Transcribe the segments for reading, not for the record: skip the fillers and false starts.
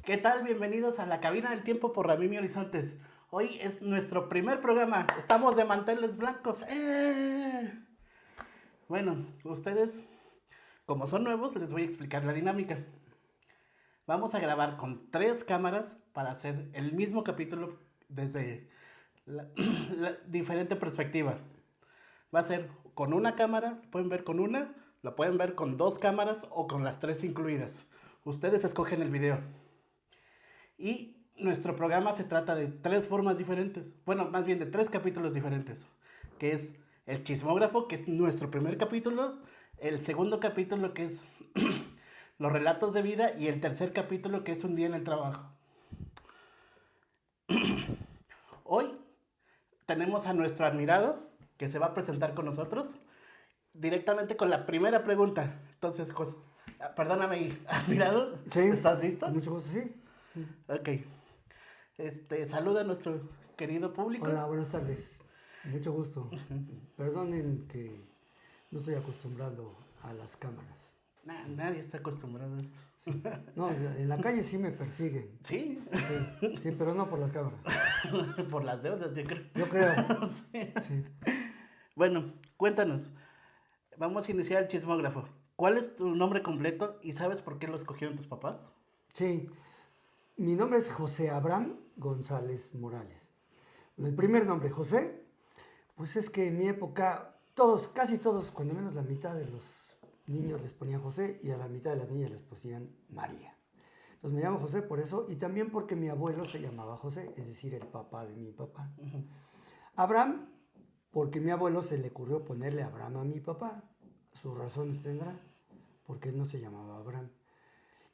¿Qué tal? Bienvenidos a la cabina del tiempo por Ramimi Horizontes. Hoy es nuestro primer programa. Estamos de manteles blancos. Bueno, ustedes, como son nuevos, les voy a explicar la dinámica. Vamos a grabar con 3 cámaras para hacer el mismo capítulo desde la diferente perspectiva. Va a ser con una cámara, lo pueden ver con una, lo pueden ver con 2 cámaras o con las 3 incluidas. Ustedes escogen el video. Y nuestro programa se trata de 3 formas diferentes. Bueno, más bien de 3 capítulos diferentes. Que es el chismógrafo, que es nuestro primer capítulo. El segundo capítulo, que es los relatos de vida. Y el tercer capítulo, que es un día en el trabajo. Hoy tenemos a nuestro admirado, que se va a presentar con nosotros. Directamente con la primera pregunta. Entonces, perdóname, admirado. Sí, ¿Estás listo? con mucho gusto, sí. Ok. Saluda a nuestro querido público. Hola, buenas tardes. Mucho gusto. Perdonen que no estoy acostumbrado a las cámaras. Nadie está acostumbrado a esto. Sí. No, en la calle sí me persiguen. Sí, Sí, pero no por las cámaras. por las deudas, yo creo. Yo creo. Sí. Sí. Bueno, cuéntanos. Vamos a iniciar el chismógrafo. ¿Cuál es tu nombre completo y sabes por qué lo escogieron tus papás? Sí. Mi nombre es José Abraham González Morales. El primer nombre, José, pues es que en mi época, casi todos, cuando menos la mitad de los niños les ponían José y a la mitad de las niñas les ponían María. Entonces me llamo José por eso y también porque mi abuelo se llamaba José, es decir, el papá de mi papá. Abraham, porque mi abuelo se le ocurrió ponerle Abraham a mi papá. Sus razones tendrá, porque él no se llamaba Abraham.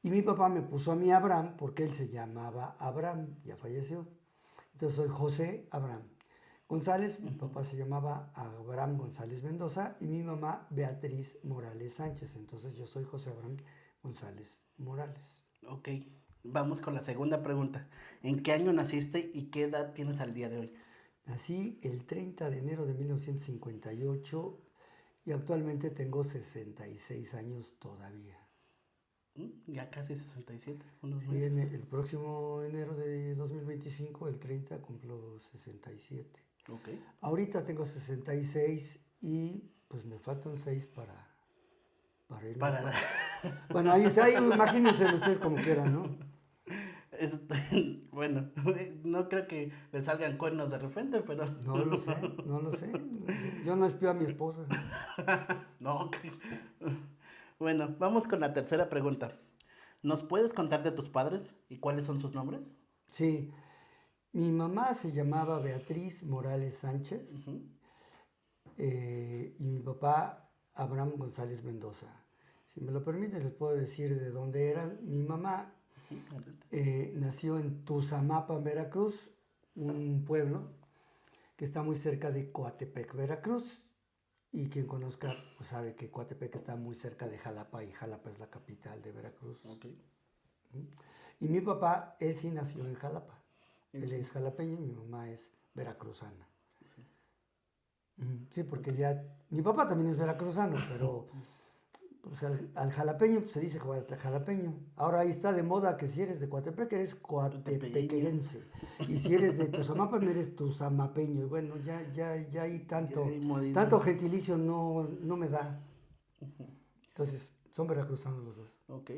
Y mi papá me puso a mí Abraham porque él se llamaba Abraham, ya falleció. Entonces soy José Abraham González, mi papá se llamaba Abraham González Mendoza y mi mamá Beatriz Morales Sánchez. Entonces yo soy José Abraham González Morales. Ok, vamos con la segunda pregunta. ¿En qué año naciste y qué edad tienes al día de hoy? Nací el 30 de enero de 1958 y actualmente tengo 66 años todavía. Ya casi 67, unos Sí, meses. el próximo enero de 2025, el 30, cumplo 67. Ok. Ahorita tengo 66 y pues me faltan 6 para irme. Para... Bueno, ahí está, ahí imagínense ustedes como quieran, ¿no? Bueno, no creo que le salgan cuernos de repente, pero... No lo sé, no lo sé. Yo no espío a mi esposa. No, bueno, vamos con la tercera pregunta. ¿Nos puedes contar de tus padres y cuáles son sus nombres? Sí, mi mamá se llamaba Beatriz Morales Sánchez y mi papá Abraham González Mendoza. Si me lo permiten, les puedo decir de dónde eran. Mi mamá nació en Tuzamapan, Veracruz, un pueblo que está muy cerca de Coatepec, Veracruz. Y quien conozca pues sabe que Coatepec está muy cerca de Jalapa y Jalapa es la capital de Veracruz. Okay. Y mi papá, él sí nació en Jalapa. Él es jalapeño y mi mamá es veracruzana. Sí, porque ya... Mi papá también es veracruzano, pero pues, al jalapeño pues, se dice jalapeño. Ahora ahí está de moda que si eres de Coatepec eres coatepequense. Y si eres de Tuzamapan eres tuzamapeño. Y bueno, ya hay tanto gentilicio no me da. Entonces, son veracruzanos los dos. Ok.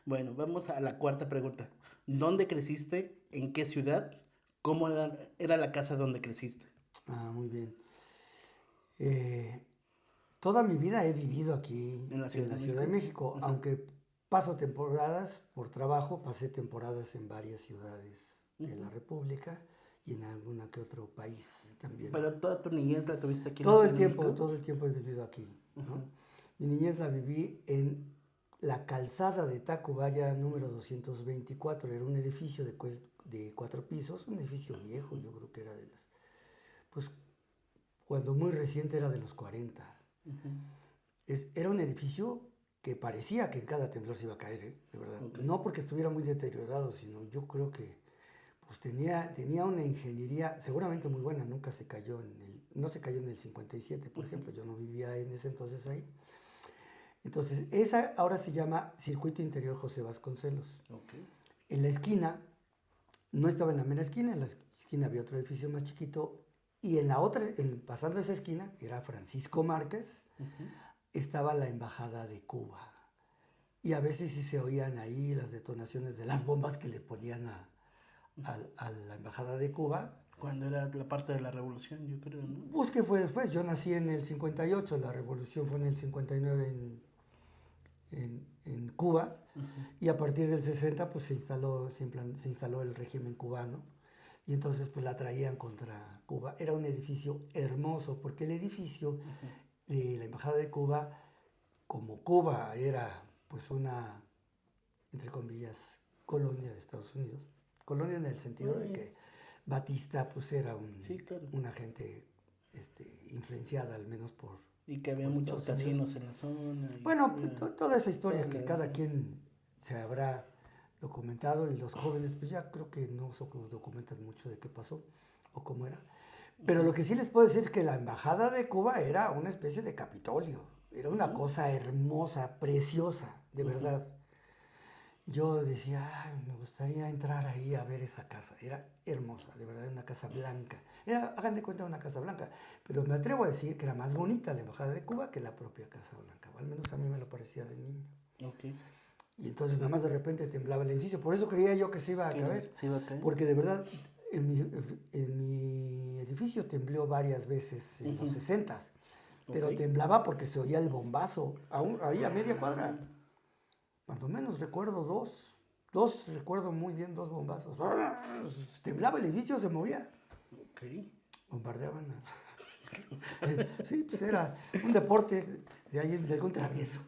Bueno, vamos a la cuarta pregunta. ¿Dónde creciste? ¿En qué ciudad? ¿Cómo era la casa donde creciste? Ah, muy bien. Toda mi vida he vivido aquí ¿En la Ciudad en la de Ciudad de México? México, aunque paso temporadas por trabajo, pasé temporadas en varias ciudades de la República y en alguna que otro país también. Pero toda tu niñez la tuviste aquí en Todo la el Ciudad de México. todo el tiempo he vivido aquí, ¿no? Mi niñez la viví en la calzada de Tacubaya número 224, era un edificio de 4 pisos, un edificio viejo, yo creo que era de las, pues cuando muy reciente era de los 40. Era un edificio que parecía que en cada temblor se iba a caer, de verdad. Okay. No porque estuviera muy deteriorado, sino yo creo que pues tenía una ingeniería seguramente muy buena, nunca se cayó no se cayó en el 57, por ejemplo, yo no vivía en ese entonces ahí. Entonces, esa ahora se llama Circuito Interior José Vasconcelos. Ok. En la esquina, no estaba en la mera esquina, en la esquina había otro edificio más chiquito, y en la otra, pasando esa esquina, que era Francisco Márquez, estaba la Embajada de Cuba. Y a veces sí se oían ahí las detonaciones de las bombas que le ponían a la Embajada de Cuba. Cuando era la parte de la revolución, yo creo, ¿no? Pues que fue después, yo nací en el 58, la revolución fue en el 59 en Cuba, y a partir del 60 pues se instaló el régimen cubano, y entonces pues la traían contra Cuba. Era un edificio hermoso, porque el edificio de la Embajada de Cuba, como Cuba era pues una, entre comillas, colonia de Estados Unidos, colonia en el sentido de que Batista pues era Sí, claro. una gente influenciada al menos por... Y que había por muchos Estados Unidos. casinos en la zona. Bueno, era- toda esa historia toda que la- cada quien se habrá documentado, y los jóvenes pues ya creo que no se documentan mucho de qué pasó o cómo era. Pero lo que sí les puedo decir es que la Embajada de Cuba era una especie de Capitolio. Era una cosa hermosa, preciosa, de verdad. Yo decía, "Ay, me gustaría entrar ahí a ver esa casa". Era hermosa, de verdad, era una casa blanca. Era, hagan de cuenta, una casa blanca. Pero me atrevo a decir que era más bonita la Embajada de Cuba que la propia Casa Blanca. O al menos a mí me lo parecía de niño. Ok. Y entonces nada más de repente temblaba el edificio. Por eso creía yo que se iba a caer. Sí, iba a caer. Porque de verdad, en mi edificio tembló varias veces en los 60s. Pero Ok. temblaba porque se oía el bombazo, ahí a media cuadra. Cuando menos recuerdo dos. Recuerdo muy bien, dos bombazos. Temblaba el edificio, se movía. Ok. Bombardeaban. Sí, pues era un deporte de algún travieso.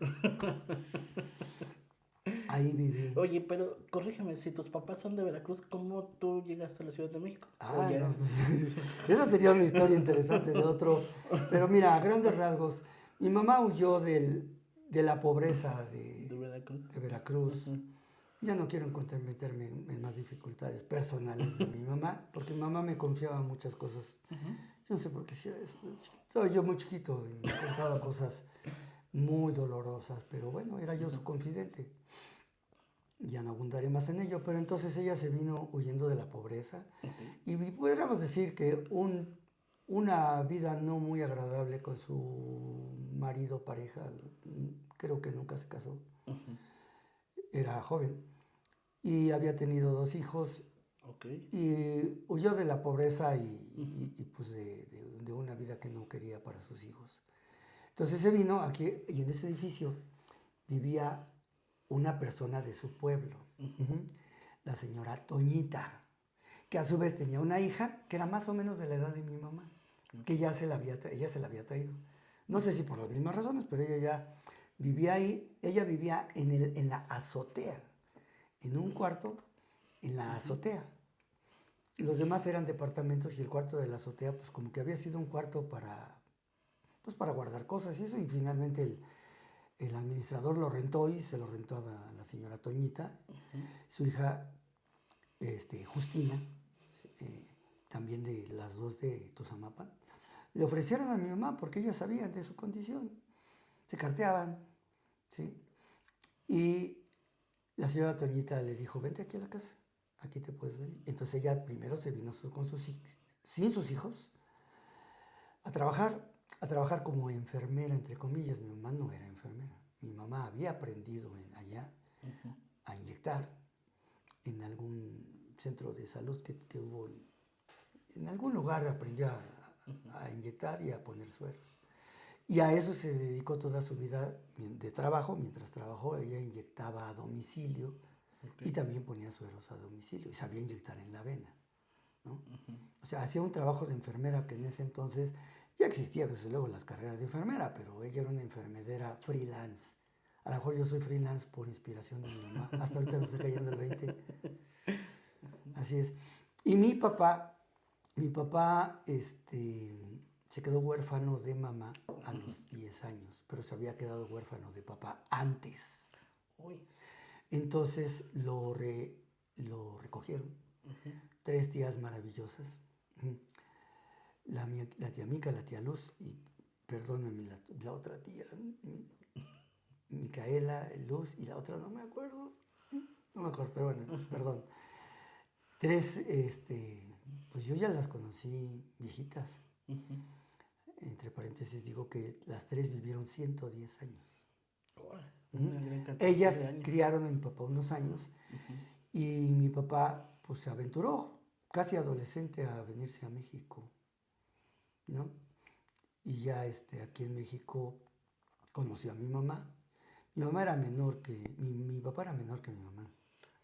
Ahí viví. Oye, pero corrígeme, si tus papás son de Veracruz, ¿cómo tú llegaste a la Ciudad de México? Ah, O ya- no, pues, esa sería una historia interesante de otro. Pero mira, a grandes rasgos, mi mamá huyó de la pobreza de Veracruz. de Veracruz. Ya no quiero meterme en más dificultades personales de mi mamá, porque mi mamá me confiaba muchas cosas. Yo no sé por qué hacía eso. Soy yo muy chiquito y me contaba cosas muy dolorosas, pero bueno, era yo su confidente. Ya no abundaré más en ello, pero entonces ella se vino huyendo de la pobreza, y podríamos decir que una vida no muy agradable con su marido, pareja. Creo que nunca se casó. Era joven y había tenido 2 hijos, Ok. y huyó de la pobreza y pues de una vida que no quería para sus hijos. Entonces se vino aquí, y en ese edificio vivía una persona de su pueblo, la señora Toñita, que a su vez tenía una hija que era más o menos de la edad de mi mamá, que ella se la había traído. No sé si por las mismas razones, pero ella ya vivía ahí. Ella vivía en la azotea, en un cuarto en la azotea. Los demás eran departamentos, y el cuarto de la azotea pues como que había sido un cuarto para guardar cosas y eso, y finalmente el administrador lo rentó, y se lo rentó a la señora Toñita. Su hija Justina, también de las 2 de Tuzamapan, le ofrecieron a mi mamá porque ellas sabían de su condición. Se carteaban, ¿sí? Y la señora Toñita le dijo, vente aquí a la casa, aquí te puedes venir. Entonces ella primero se vino sin sus hijos a trabajar como enfermera, entre comillas. Mi mamá no era enfermera. Mi mamá había aprendido allá a inyectar en algún centro de salud que hubo. En algún lugar aprendió a inyectar y a poner sueros. Y a eso se dedicó toda su vida de trabajo. Mientras trabajó, ella inyectaba a domicilio, y también ponía sueros a domicilio, y sabía inyectar en la vena, ¿no? O sea, hacía un trabajo de enfermera que en ese entonces ya existía, desde luego, las carreras de enfermera, pero ella era una enfermedera freelance. A lo mejor yo soy freelance por inspiración de mi mamá. Hasta ahorita me está cayendo el 20. Así es. Y mi papá se quedó huérfano de mamá a los 10 años, pero se había quedado huérfano de papá antes. Uy. Entonces lo recogieron. 3 tías maravillosas. La tía Mica, la tía Luz, y perdóname, la otra tía. Micaela, Luz, y la otra no me acuerdo. No me acuerdo, pero bueno, perdón. Tres, pues yo ya las conocí viejitas. Entre paréntesis digo que las tres vivieron 110 años. Una gran cantidad de Ellas años. criaron a mi papá unos años y mi papá pues se aventuró casi adolescente a venirse a México, ¿no? Y ya aquí en México conoció a mi mamá. Mi mamá era menor que, mi papá era menor que mi mamá.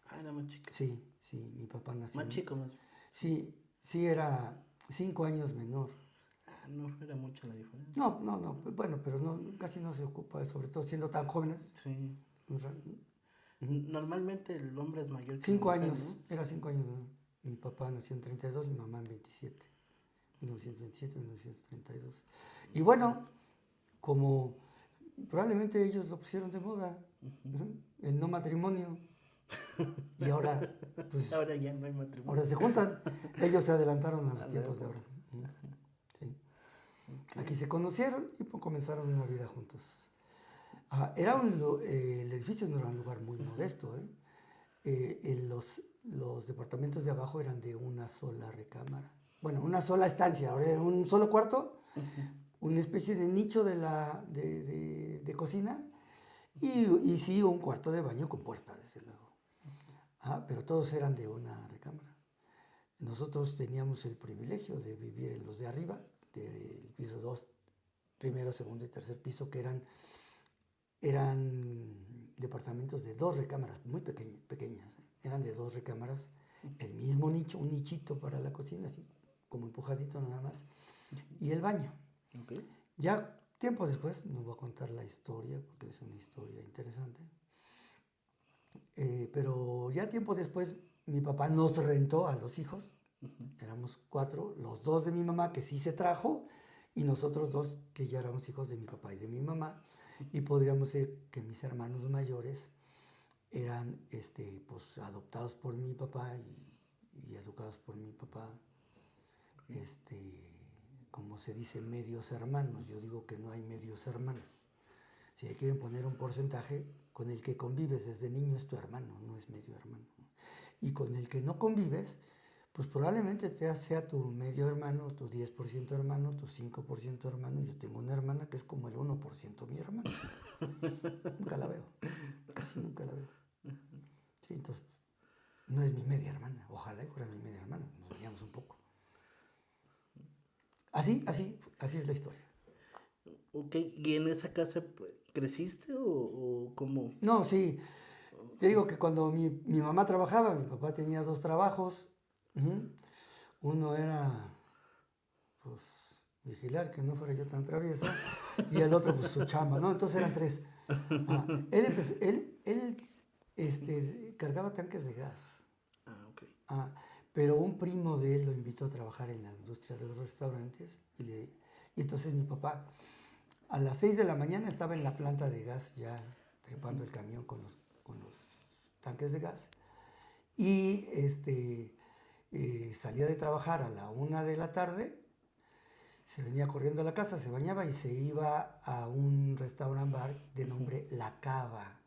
Ah, era más chico. Sí, sí, mi papá nació. Más chico, más. Sí, sí, era 5 años menor. Ah, no era mucha la diferencia. No, bueno, pero no, casi no se ocupa, sobre todo siendo tan jóvenes. Sí. O sea, Normalmente el hombre es mayor que 5 la mujer, años, ¿no? era 5 años menor. Mi papá nació en 32, mi mamá en 27. 1927, 1932. Y bueno, como probablemente ellos lo pusieron de moda, el no matrimonio. Y ahora, pues, Ahora ya no hay matrimonio. ahora se juntan. Ellos se adelantaron a los A la tiempos de época. ahora. Sí. Aquí se conocieron y pues, comenzaron una vida juntos. El edificio no era un lugar muy modesto. Los departamentos de abajo eran de una sola recámara. Bueno, una sola estancia, ahora era un solo cuarto, una especie de nicho de cocina y sí un cuarto de baño con puerta, desde luego. Pero todos eran de una recámara. Nosotros teníamos el privilegio de vivir en los de arriba, del piso 2, primero, segundo y tercer piso, que eran departamentos de 2 recámaras, muy pequeñas. Eran de 2 recámaras, el mismo nicho, un nichito para la cocina, así como empujadito nada más, y el baño. Okay. Ya tiempo después, no voy a contar la historia, porque es una historia interesante, pero ya tiempo después mi papá nos rentó a los hijos, éramos 4, los 2 de mi mamá que sí se trajo, y nosotros 2 que ya éramos hijos de mi papá y de mi mamá, y podríamos decir que mis hermanos mayores eran pues, adoptados por mi papá y educados por mi papá, como se dice, medios hermanos. Yo digo que no hay medios hermanos. Si le quieren poner un porcentaje, con el que convives desde niño es tu hermano, no es medio hermano. Y con el que no convives, pues probablemente sea tu medio hermano, tu 10% hermano, tu 5% hermano. Yo tengo una hermana que es como el 1% mi hermano. Nunca la veo, casi nunca la veo. Sí, entonces, no es mi media hermana. Ojalá fuera mi media hermana, nos veíamos un poco. Así es la historia. Ok, ¿y en esa casa pues, creciste o cómo? No, sí. Te digo que cuando mi mamá trabajaba, mi papá tenía 2 trabajos. Uno era, pues, vigilar que no fuera yo tan travieso, y el otro, pues, su chamba, ¿no? Entonces eran 3. Él cargaba tanques de gas. Ok. Pero un primo de él lo invitó a trabajar en la industria de los restaurantes y entonces mi papá a las 6 de la mañana estaba en la planta de gas ya trepando el camión con los tanques de gas y salía de trabajar a la 1 de la tarde, se venía corriendo a la casa, se bañaba y se iba a un restaurant bar de nombre La Cava,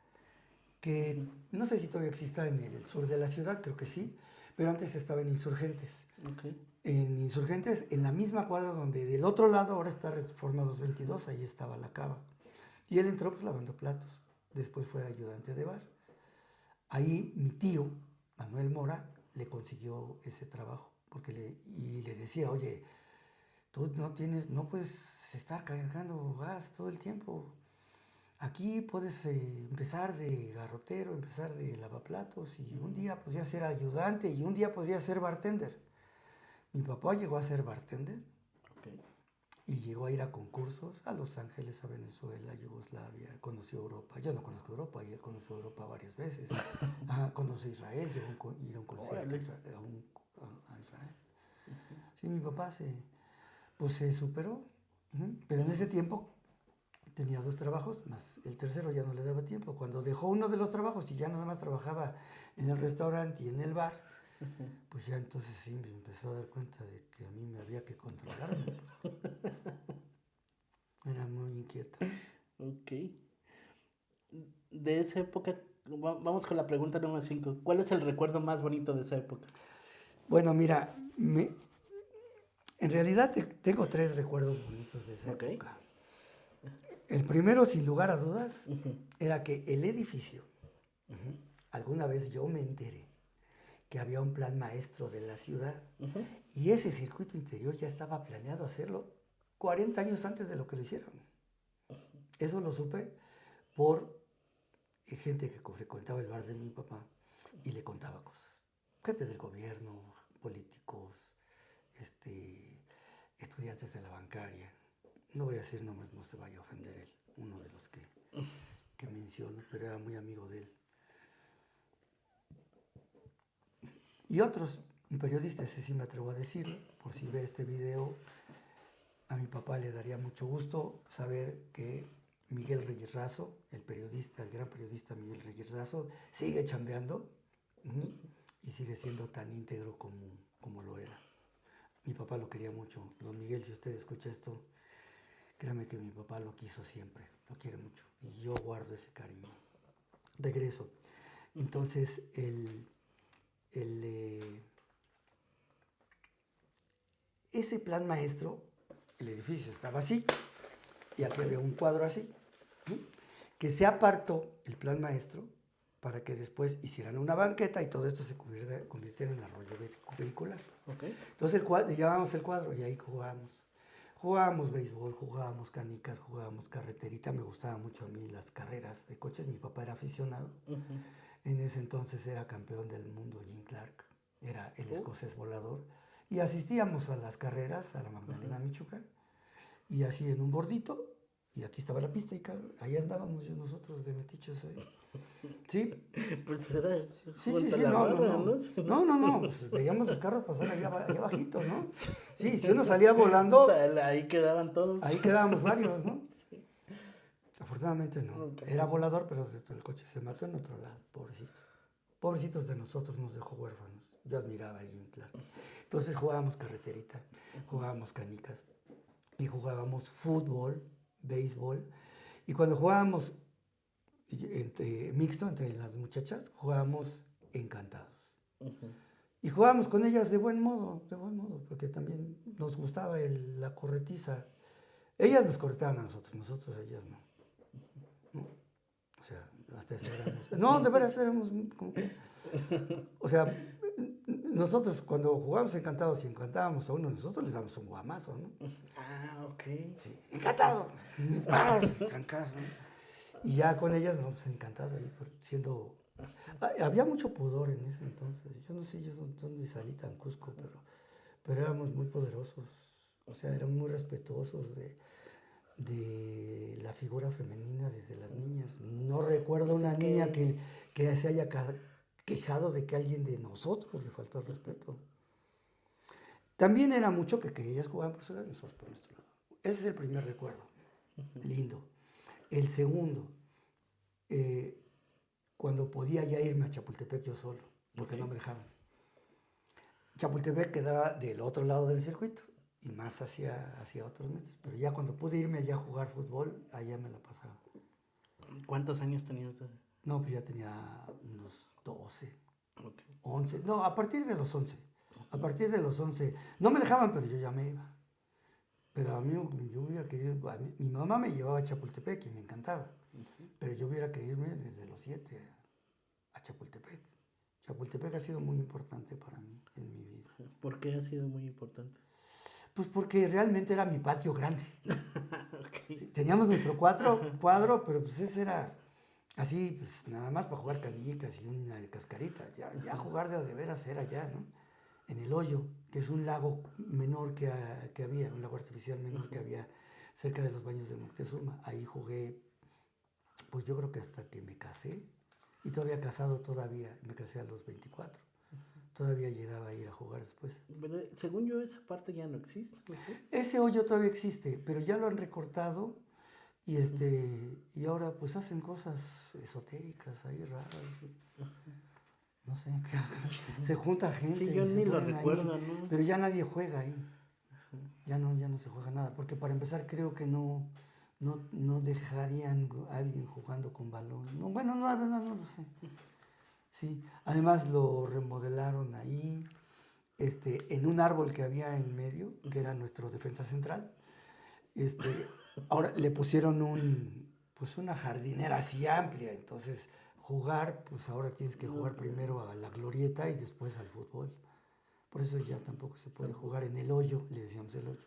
que no sé si todavía exista en el sur de la ciudad, creo que sí, pero antes estaba en Insurgentes. Okay. En Insurgentes, en la misma cuadra donde del otro lado ahora está Reforma 222, ahí estaba La Cava. Y él entró pues lavando platos, después fue ayudante de bar. Ahí mi tío, Manuel Mora, le consiguió ese trabajo, y le decía, oye, tú no puedes estar cargando gas todo el tiempo. Aquí puedes empezar de garrotero, empezar de lavaplatos y un día podría ser ayudante y un día podría ser bartender. Mi papá llegó a ser bartender y llegó a ir a concursos a Los Ángeles, a Venezuela, a Yugoslavia, conoció Europa. Yo no conozco Europa y él conoció Europa varias veces. Conoció Israel, llegó a ir a un concierto a Israel. Sí, mi papá se superó, pero en ese tiempo tenía 2 trabajos, más el tercero ya no le daba tiempo. Cuando dejó uno de los trabajos y ya nada más trabajaba en el restaurante y en el bar, pues ya entonces sí me empezó a dar cuenta de que a mí me había que controlarme. Era muy inquieto. Ok. de esa época, vamos con la pregunta número 5. ¿Cuál es el recuerdo más bonito de esa época? Bueno, mira, en realidad tengo 3 recuerdos bonitos de esa Ok. época. El primero, sin lugar a dudas, era que el edificio, alguna vez yo me enteré que había un plan maestro de la ciudad y ese circuito interior ya estaba planeado hacerlo 40 años antes de lo que lo hicieron. Eso lo supe por gente que frecuentaba el bar de mi papá y le contaba cosas. Gente del gobierno, políticos, estudiantes de la bancaria. No voy a decir nombres, no se vaya a ofender él, uno de los que menciono, pero era muy amigo de él. Y otros, un periodista, ese sí me atrevo a decirlo, por si ve este video, a mi papá le daría mucho gusto saber que Miguel Reyes Razo, el periodista, el gran periodista Miguel Reyes Razo, sigue chambeando y sigue siendo tan íntegro como lo era. Mi papá lo quería mucho. Don Miguel, si usted escucha esto, créame que mi papá lo quiso siempre, lo quiere mucho. Y yo guardo ese cariño. Regreso. Entonces, ese plan maestro, el edificio estaba así, y aquí había un cuadro así, ¿no? Que se apartó el plan maestro para que después hicieran una banqueta y todo esto se convirtiera en arroyo vehicular. Okay. Entonces le llevábamos el cuadro y ahí jugábamos. Jugábamos béisbol, jugábamos canicas, jugábamos carreterita. Me gustaban mucho a mí las carreras de coches. Mi papá era aficionado. En ese entonces era campeón del mundo Jim Clark. Era el escocés volador. Y asistíamos a las carreras, a la Magdalena Michoacán. Y así en un bordito. Y aquí estaba la pista y ahí andábamos nosotros de metiches ahí. ¿Sí? Pues era Sí, no. Pues veíamos los carros pasar allá abajito, ¿no? Sí, si uno salía volando, o sea, ahí quedaban todos. ahí quedábamos varios, ¿no? Sí. Afortunadamente no. Okay. Era volador, pero el coche se mató en otro lado, pobrecito. Pobrecitos de nosotros, nos dejó huérfanos. Yo admiraba a Jim Clark. Entonces jugábamos carreterita, jugábamos canicas y jugábamos fútbol, béisbol. Y cuando jugábamos mixto entre las muchachas, jugábamos encantados. Y jugábamos con ellas de buen modo, porque también nos gustaba la corretiza. Ellas nos corretaban a nosotros a ellas no. ¿No? O sea, hasta eso éramos. No, de veras éramos como que. O sea, nosotros cuando jugábamos encantados y encantábamos a uno, nosotros les damos un guamazo, ¿no? Ah, ok. Sí, encantado. Trancazo, ¿no? Y ya con ellas, no, pues encantado ahí, siendo. Había mucho pudor en ese entonces. Yo no sé yo dónde salí tan cusco, pero éramos muy poderosos. O sea, éramos muy respetuosos de la figura femenina desde las niñas. No recuerdo una niña que se haya quejado de que alguien de nosotros le faltó el respeto. También era mucho que ellas jugaban por su lado y nosotros por nuestro lado. Ese es el primer recuerdo. Lindo. El segundo, cuando podía ya irme a Chapultepec yo solo, porque no me dejaban. Chapultepec quedaba del otro lado del circuito y más hacia otros metros, pero ya cuando pude irme allá a jugar fútbol, allá me la pasaba. ¿Cuántos años tenías? No, pues ya tenía unos 12, Okay. 11, no, a partir de los 11. A partir de los 11, no me dejaban, pero yo ya me iba. Pero a mí, yo hubiera querido, mi mamá me llevaba a Chapultepec y me encantaba, pero yo hubiera querido irme desde los 7 a Chapultepec. Chapultepec ha sido muy importante para mí en mi vida. ¿Por qué ha sido muy importante? Pues porque realmente era mi patio grande. Okay. Sí, teníamos nuestro cuadro, pero pues ese era así, pues nada más para jugar canicas y una cascarita. Ya jugar de veras era allá, ¿no? En el Hoyo, que es un lago menor que había, un lago artificial menor que había cerca de los baños de Moctezuma. Ahí jugué, pues yo creo que hasta que me casé, y todavía casado me casé a los 24. Todavía llegaba a ir a jugar después. Pero, según yo, esa parte ya no existe, ¿no? Ese hoyo todavía existe, pero ya lo han recortado y y ahora pues hacen cosas esotéricas ahí raras. No sé, se junta gente. Sí, yo y ni lo ponen recuerdo, ahí, ¿no? pero ya nadie juega ahí. Ya no se juega nada, porque para empezar creo que no no dejarían a alguien jugando con balón. No, bueno, no, la verdad no lo sé. Sí, además lo remodelaron ahí, en un árbol que había en medio, que era nuestro defensa central. Ahora le pusieron pues una jardinera así amplia, entonces jugar, pues ahora tienes que jugar primero a la glorieta y después al fútbol. Por eso ya tampoco se puede jugar en el hoyo, le decíamos el hoyo.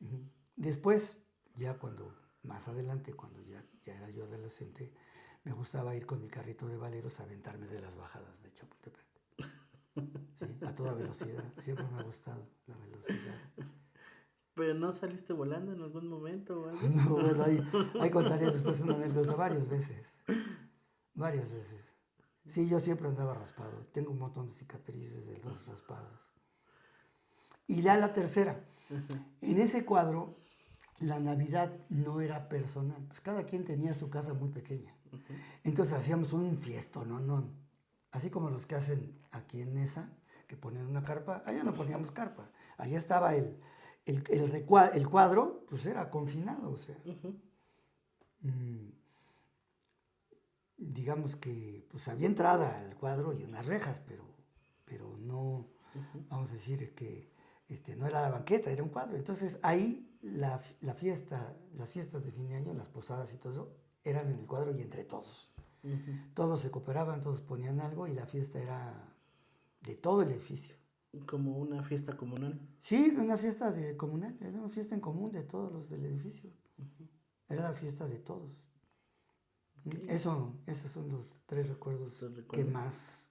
Ujú. Después, ya más adelante, cuando ya era yo adolescente, me gustaba ir con mi carrito de valeros a aventarme de las bajadas de Chapultepec. Sí, a toda velocidad. Siempre me ha gustado la velocidad. ¿Pero no saliste volando en algún momento o algo? No, bueno, ahí contaré después una anécdota varias veces. Varias veces. Sí, yo siempre andaba raspado. Tengo un montón de cicatrices de las raspadas. Y ya la tercera. En ese cuadro, la Navidad no era personal. Pues cada quien tenía su casa muy pequeña. Entonces hacíamos un fiestón, no. Así como los que hacen aquí en Nesa, que ponen una carpa. Allá no poníamos carpa. Allá estaba el cuadro, pues era confinado, o sea. Digamos que pues había entrada al cuadro y unas rejas, pero no, vamos a decir que no era la banqueta, era un cuadro. Entonces ahí las fiestas de fin de año, las posadas y todo eso, eran en el cuadro y entre todos. Todos se cooperaban, todos ponían algo y la fiesta era de todo el edificio. Como una fiesta comunal. Sí, una fiesta comunal, era una fiesta en común de todos los del edificio. Era la fiesta de todos. Okay. Esos son los tres recuerdos que más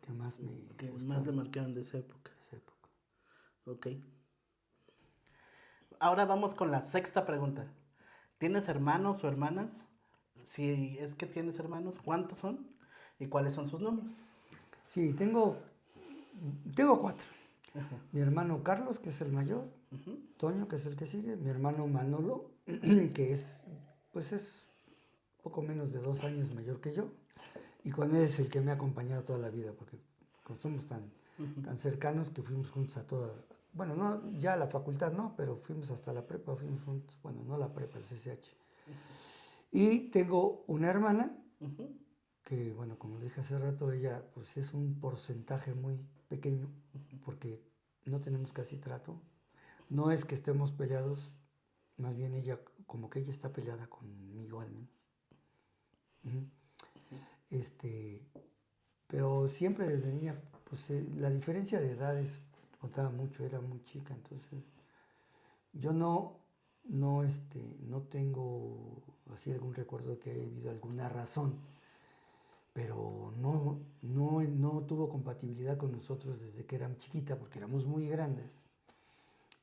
me que gustaron. más le marcaron de esa época. Ok. Ahora vamos con la sexta pregunta. ¿Tienes hermanos o hermanas? Si es que tienes hermanos, ¿cuántos son? ¿Y cuáles son sus nombres? Sí, tengo 4. Mi hermano Carlos, que es el mayor. Toño, que es el que sigue. Mi hermano Manolo, que es poco menos de 2 años mayor que yo. Y con él es el que me ha acompañado toda la vida, porque somos tan cercanos que fuimos juntos a toda... Bueno, no, ya a la facultad no, pero fuimos hasta la prepa, fuimos juntos. Bueno, no la prepa, el CCH. Y tengo una hermana, que, bueno, como le dije hace rato, ella pues es un porcentaje muy pequeño, porque no tenemos casi trato. No es que estemos peleados, más bien ella, como que ella está peleada conmigo al menos. Pero siempre desde niña, pues la diferencia de edades contaba mucho, era muy chica, entonces yo no tengo así algún recuerdo de que haya habido alguna razón, pero no tuvo compatibilidad con nosotros desde que era chiquita, porque éramos muy grandes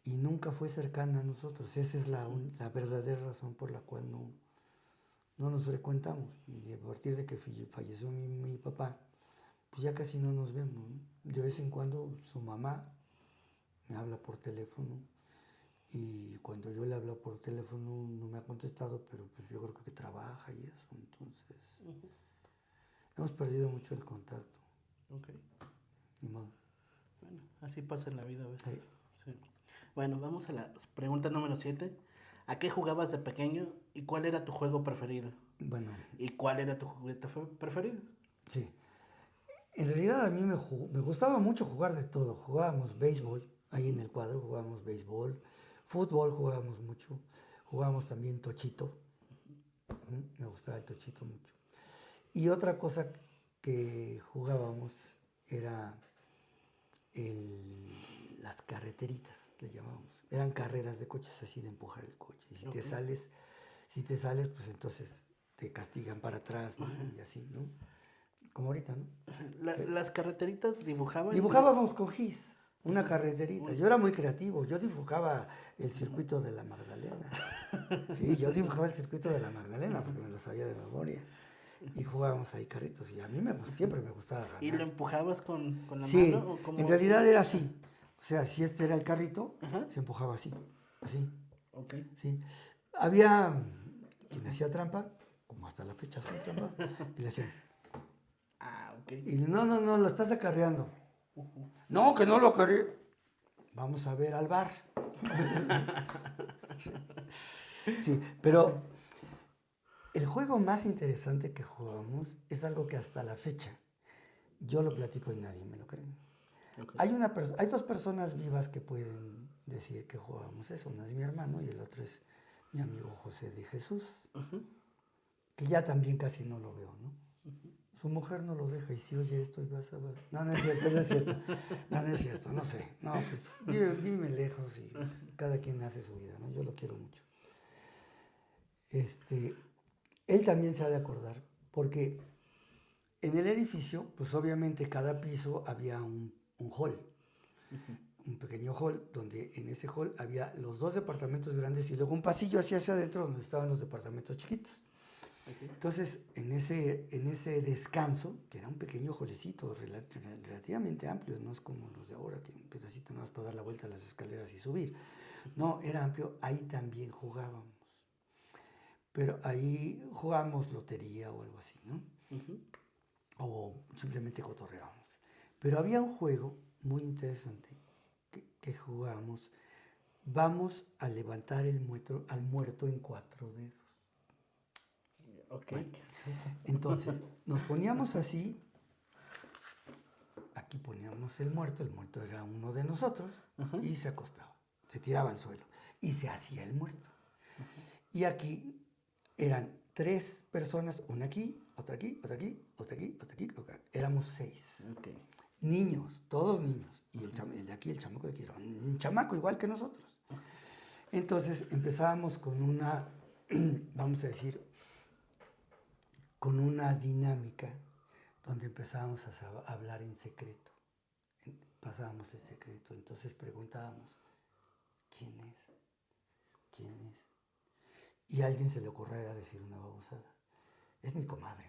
y nunca fue cercana a nosotros. Esa es la verdadera razón por la cual no nos frecuentamos. Y a partir de que falleció mi papá, pues ya casi no nos vemos, ¿no? De vez en cuando su mamá me habla por teléfono y cuando yo le hablo por teléfono no me ha contestado, pero pues yo creo que trabaja y eso, entonces hemos perdido mucho el contacto. Ok. Ni modo. Bueno, así pasa en la vida a veces. Sí. Bueno, vamos a la pregunta número 7. ¿A qué jugabas de pequeño y cuál era tu juego preferido? Bueno. ¿Y cuál era tu juguete preferido? Sí. En realidad a mí me gustaba mucho jugar de todo. Jugábamos béisbol, ahí en el cuadro jugábamos béisbol, fútbol jugábamos mucho, jugábamos también tochito. Me gustaba el tochito mucho. Y otra cosa que jugábamos era las carreteritas, le llamábamos. Eran carreras de coches así de empujar el coche. Y si te sales, pues entonces te castigan para atrás, ¿no? Y así, ¿no? Como ahorita, ¿no? ¿Las carreteritas dibujaban? Dibujábamos con gis, una carreterita. Yo era muy creativo, yo dibujaba el circuito de la Magdalena. Sí, yo dibujaba el circuito de la Magdalena porque me lo sabía de memoria. Y jugábamos ahí carritos y a mí siempre me gustaba ganar. ¿Y lo empujabas con la sí, mano? ¿O en realidad era así. O sea, si este era el carrito, se empujaba así. Ok. Sí. Había quien hacía trampa, como hasta la fecha hacen trampa, y le hacían... ok. Y no, lo estás acarreando. No, que no lo acarreo. Vamos a ver al bar. Sí, pero el juego más interesante que jugamos es algo que hasta la fecha yo lo platico y nadie me lo cree. Ok. Hay dos personas vivas que pueden decir que jugamos eso. Uno es mi hermano y el otro es mi amigo José de Jesús, que ya también casi no lo veo, ¿no? Su mujer no lo deja y si oye esto y vas a ver. No, no es cierto, no es cierto. No, no es cierto, no sé. No, pues vive lejos y pues, cada quien hace su vida, ¿no? Yo lo quiero mucho. Él también se ha de acordar, porque en el edificio, pues obviamente cada piso había un hall, un pequeño hall, donde en ese hall había los dos departamentos grandes y luego un pasillo hacia adentro donde estaban los departamentos chiquitos. Entonces, en ese descanso, que era un pequeño holecito relativamente amplio, no es como los de ahora, que un pedacito más para dar la vuelta a las escaleras y subir. No, era amplio, ahí también jugábamos. Pero ahí jugábamos lotería o algo así, ¿no? O simplemente cotorreábamos. Pero había un juego muy interesante que jugábamos. Vamos a levantar al muerto en 4 dedos. Ok. Bueno, entonces, nos poníamos así, aquí poníamos el muerto era uno de nosotros, y se acostaba, se tiraba al suelo, y se hacía el muerto. Y aquí eran 3 personas, una aquí, otra aquí, otra aquí, otra aquí, otra aquí, otra aquí. Éramos 6. Okay. Niños, todos niños. Y el de aquí, el chamaco de aquí, era un chamaco igual que nosotros. Entonces empezábamos con una, vamos a decir, con una dinámica donde empezábamos a hablar en secreto. Pasábamos el secreto. Entonces preguntábamos, ¿quién es? ¿Quién es? Y a alguien se le ocurría decir una babosada. Es mi comadre.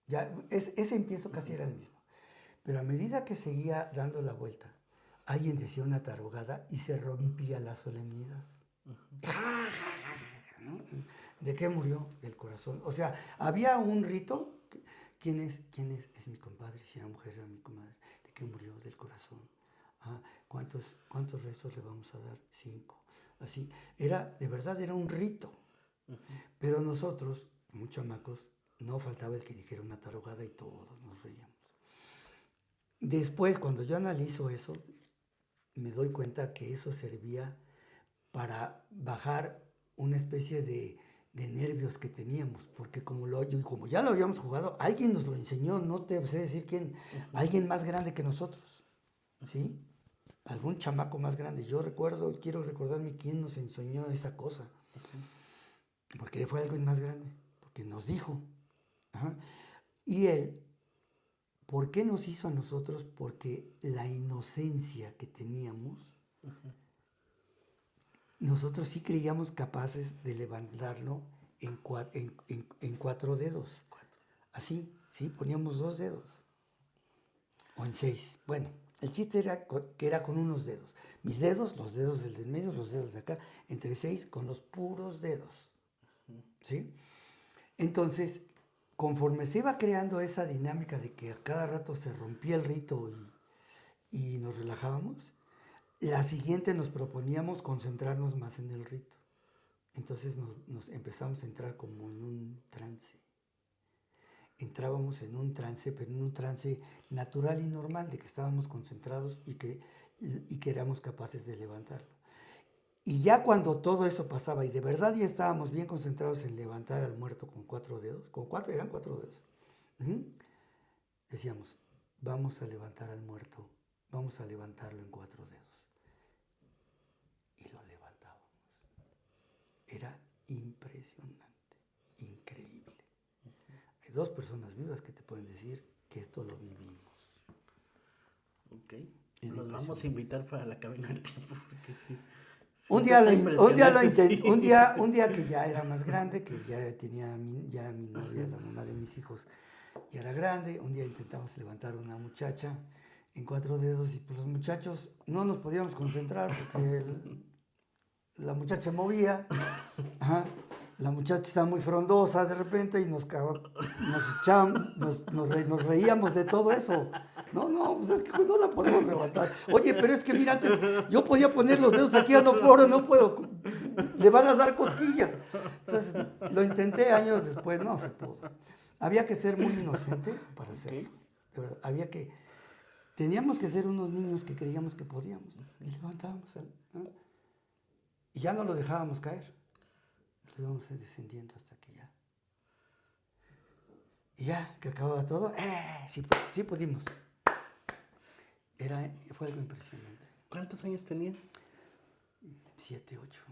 Ya, ese empiezo casi era el mismo. Pero a medida que seguía dando la vuelta, alguien decía una tarugada y se rompía la solemnidad. ¿No? ¿De qué murió? Del corazón. O sea, había un rito. ¿Quién es? ¿Quién es? Es mi compadre. Si era mujer, era mi comadre. ¿De qué murió? Del corazón. ¿Cuántos rezos le vamos a dar? 5. Así. De verdad, era un rito. Pero nosotros, como chamacos, no faltaba el que dijera una tarugada y todos nos reíamos. Después, cuando yo analizo eso, me doy cuenta que eso servía para bajar una especie de nervios que teníamos, porque como ya lo habíamos jugado, alguien nos lo enseñó, no te sé decir quién, alguien más grande que nosotros, ¿sí? Algún chamaco más grande. Quiero recordarme quién nos enseñó esa cosa, porque fue alguien más grande, porque nos dijo. Y él, ¿por qué nos hizo a nosotros? Porque la inocencia que teníamos, nosotros sí creíamos capaces de levantarlo en 4 dedos. Así, sí, poníamos 2 dedos. O en 6. Bueno, el chiste era que era con unos dedos. Mis dedos, los dedos del de en medio, los dedos de acá, entre 6 con los puros dedos. ¿Sí? Entonces, conforme se iba creando esa dinámica de que a cada rato se rompía el rito y nos relajábamos, la siguiente nos proponíamos concentrarnos más en el rito. Entonces nos empezamos a entrar como en un trance. Entrábamos en un trance, pero en un trance natural y normal, de que estábamos concentrados y que éramos capaces de levantarlo. Y ya cuando todo eso pasaba y de verdad ya estábamos bien concentrados en levantar al muerto con 4 dedos, eran 4 dedos, decíamos, vamos a levantar al muerto, vamos a levantarlo en 4 dedos. Y lo levantábamos. Era impresionante, increíble. Hay 2 personas vivas que te pueden decir que esto lo vivimos. Ok. Los vamos a invitar para la cabina del tiempo. Porque sí. Un día que ya era más grande, que ya tenía mi novia, la mamá de mis hijos, ya era grande, un día intentamos levantar una muchacha en 4 dedos y pues los muchachos no nos podíamos concentrar porque la muchacha se movía, la muchacha estaba muy frondosa de repente y nos reíamos de todo eso. No, pues es que no la podemos levantar. Oye, pero es que mira, antes yo podía poner los dedos aquí, ahora no puedo. le van a dar cosquillas. Entonces, lo intenté años después, no se pudo. Había que ser muy inocente para hacerlo. De verdad, teníamos que ser unos niños que creíamos que podíamos. Y levantábamos, ¿no? Y ya no lo dejábamos caer. Lo íbamos descendiendo hasta que ya. Y ya, que acababa todo, sí pudimos. Fue algo impresionante. ¿Cuántos años tenía? 7, 8.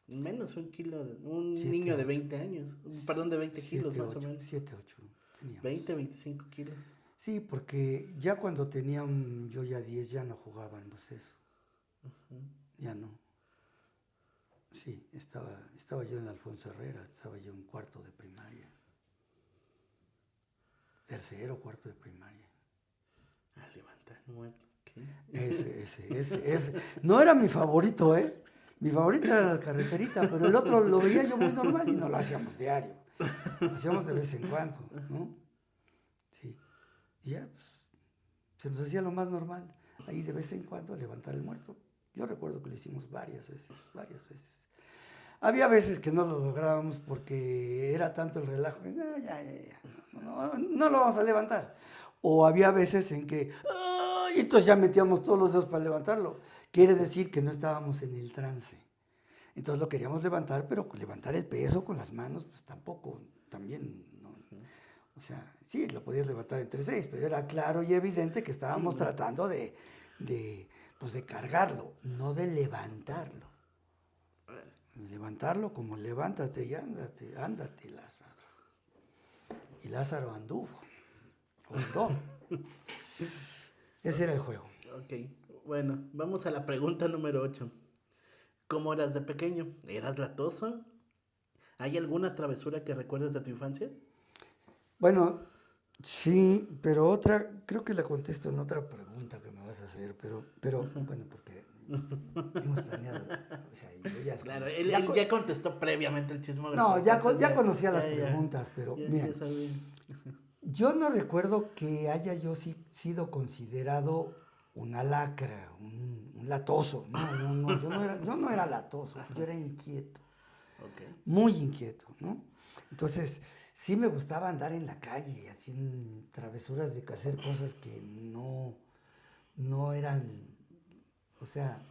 Menos un kilo, un 7, niño de 8. 20 años, perdón, de 20 kilos 7, más 8, o menos. 7, 8 teníamos. 20, 25 kilos. Sí, porque ya cuando tenía yo ya 10 ya no jugábamos eso. Ya no. Sí, estaba yo en Alfonso Herrera, estaba yo en cuarto de primaria. Tercero, cuarto de primaria. Levantar muerto. Ese. No era mi favorito, ¿eh? Mi favorito era la carreterita, pero el otro lo veía yo muy normal y no lo hacíamos diario. Lo hacíamos de vez en cuando, ¿no? Sí. Y ya, pues, se nos hacía lo más normal. Ahí de vez en cuando levantar el muerto. Yo recuerdo que lo hicimos varias veces. Había veces que no lo lográbamos porque era tanto el relajo. No lo vamos a levantar. O había veces en que, y entonces ya metíamos todos los dedos para levantarlo. Quiere decir que no estábamos en el trance. Entonces lo queríamos levantar, pero levantar el peso con las manos, pues tampoco, también, ¿no? O sea, sí, lo podías levantar entre 6, pero era claro y evidente que estábamos tratando de cargarlo, no de levantarlo. Levantarlo como levántate y ándate, Lázaro. Y Lázaro anduvo. Ese era el juego. Ok, bueno, vamos a la pregunta número 8. ¿Cómo eras de pequeño? ¿Eras latoso? ¿Hay alguna travesura que recuerdes de tu infancia? Bueno, sí, pero creo que la contesto en otra pregunta que me vas a hacer, pero bueno, porque hemos planeado. O sea, yo ya claro, él ya contestó previamente el chismógrafo. No, ya conocía las preguntas, pero miren, yo no recuerdo que haya yo sido considerado una lacra, un latoso. No, yo no era latoso, yo era inquieto. Okay. Muy inquieto, ¿no? Entonces, sí me gustaba andar en la calle, haciendo travesuras de hacer cosas que no eran, o sea,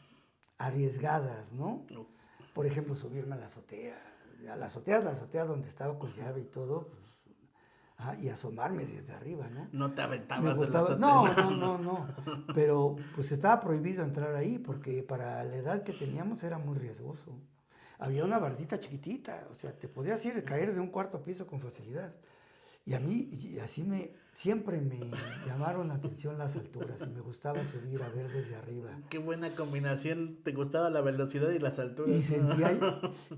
arriesgadas, ¿no? No. Por ejemplo, subirme a la azotea. La azotea donde estaba con llave y todo, pues, y asomarme desde arriba, ¿no? No te aventabas Me de la gustaba, azotea. no, pero pues estaba prohibido entrar ahí porque para la edad que teníamos era muy riesgoso. Había una bardita chiquitita, o sea, te podías caer de un cuarto piso con facilidad. Y a mí, siempre me llamaron la atención las alturas y me gustaba subir a ver desde arriba. Qué buena combinación, te gustaba la velocidad y las alturas.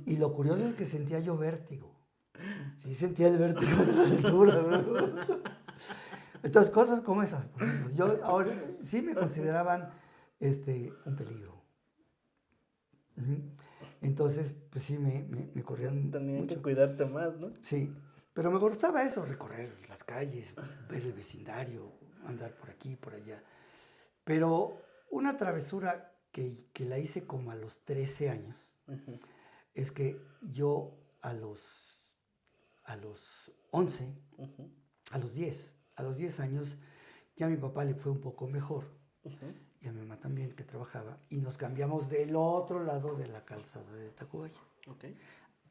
Y lo curioso es que sentía yo vértigo. Sí sentía el vértigo de la altura, ¿no? Entonces, cosas como esas, por ejemplo. Yo ahora sí me consideraban un peligro. Entonces, pues sí, me corrían Tenían mucho. que cuidarte más, ¿no? Sí, pero me gustaba eso, recorrer las calles, ver el vecindario, andar por aquí, por allá. Pero una travesura que la hice como a los 13 años, es que yo a los 11, a los 10 años, ya a mi papá le fue un poco mejor. Y a mi mamá también, que trabajaba, y nos cambiamos del otro lado de la calzada de Tacubaya. Okay.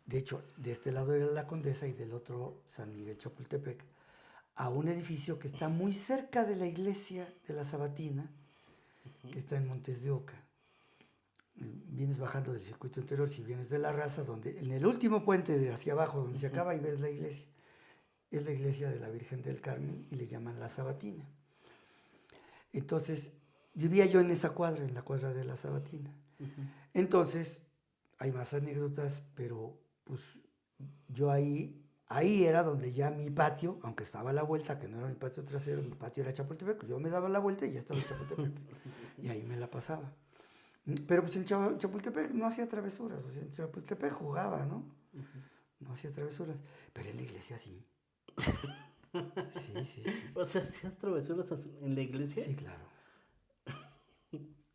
De hecho, de este lado era la Condesa y del otro San Miguel Chapultepec, a un edificio que está muy cerca de la iglesia de la Sabatina, que está en Montes de Oca. Vienes bajando del circuito interior, si vienes de La Raza, donde en el último puente de hacia abajo, donde se acaba y ves la iglesia, es la iglesia de la Virgen del Carmen y le llaman la Sabatina. Entonces, vivía yo en esa cuadra, en la cuadra de la Sabatina. Entonces, hay más anécdotas, pero pues yo ahí era donde ya mi patio, aunque estaba a la vuelta, que no era mi patio trasero, mi patio era Chapultepec, yo me daba la vuelta y ya estaba en Chapultepec. Y ahí me la pasaba. Pero pues en Chapultepec no hacía travesuras, o sea, en Chapultepec jugaba, ¿no? No hacía travesuras, pero en la iglesia sí. Sí. O sea, ¿hacías travesuras en la iglesia? Sí, claro.